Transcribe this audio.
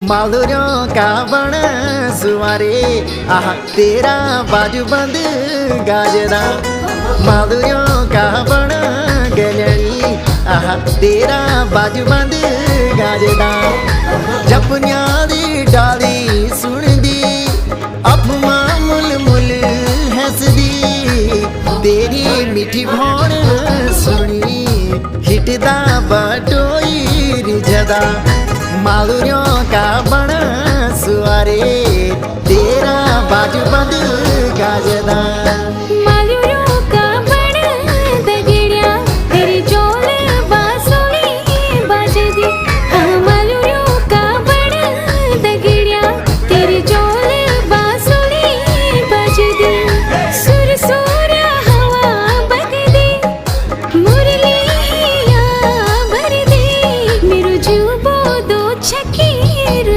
मालूरियों का बण सुवारे आहा तेरा बाजू बंद गाजरा। मालूरियों का बण गलड़ी आहा तेरा बाजू बंद गाजरा। जपनिया दी डाली सुन दी अफमा मुल मुल हंसदी तेरी मीठी भौण सुनी हिटदा बटोई रिझदा। मालूरियों का बण सुवारे तेरा बाजू बंद गाजदा।